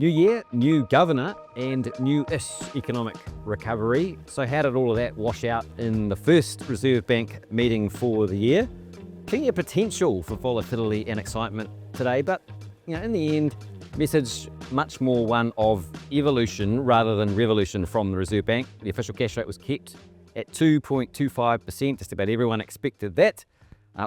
New year, new governor, and new-ish economic recovery. So how did all of that wash out in the first Reserve Bank meeting for the year? Plenty of potential for volatility and excitement today, but in the end, message much more one of evolution rather than revolution from the Reserve Bank. The official cash rate was kept at 2.25%, just about everyone expected that.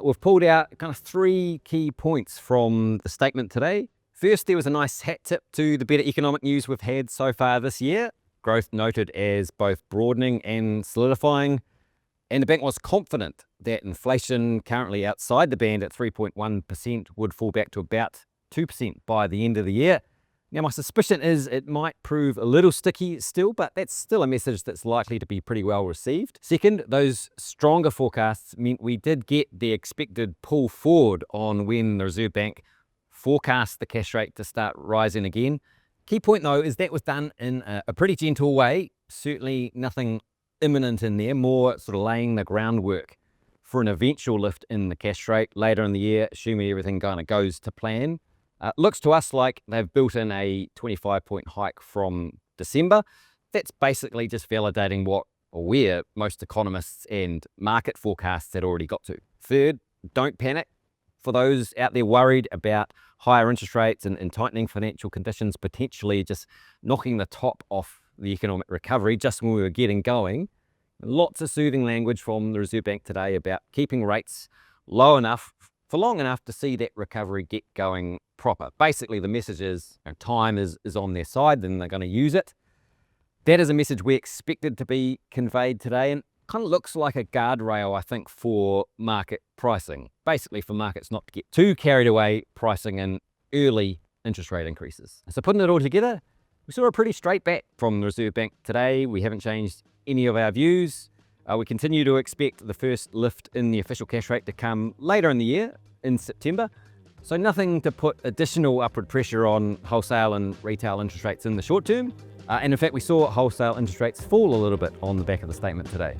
We've pulled out kind of three key points from the statement today. First, there was a nice hat tip to the better economic news we've had so far this year. Growth noted as both broadening and solidifying. And the bank was confident that inflation, currently outside the band at 3.1%, would fall back to about 2% by the end of the year. Now, my suspicion is it might prove a little sticky still, but that's still a message that's likely to be pretty well received. Second, those stronger forecasts meant we did get the expected pull forward on when the Reserve Bank forecast the cash rate to start rising again. Key point though is that was done in a pretty gentle way, certainly nothing imminent in there, more sort of laying the groundwork for an eventual lift in the cash rate later in the year, assuming everything kind of goes to plan. Looks to us like they've built in a 25-point hike from December. That's basically just validating where most economists and market forecasts had already got to. Third, don't panic. For those out there worried about higher interest rates and tightening financial conditions potentially just knocking the top off the economic recovery just when we were getting going, lots of soothing language from the Reserve Bank today about keeping rates low enough for long enough to see that recovery get going proper. Basically, the message is time is on their side, then they're going to use it. That is a message we expected to be conveyed today, and kind of looks like a guardrail, I think, for market pricing. Basically, for markets not to get too carried away pricing in early interest rate increases. So putting it all together, we saw a pretty straight bat from the Reserve Bank today. We haven't changed any of our views. We continue to expect the first lift in the official cash rate to come later in the year, in September. So nothing to put additional upward pressure on wholesale and retail interest rates in the short term. And in fact, we saw wholesale interest rates fall a little bit on the back of the statement today.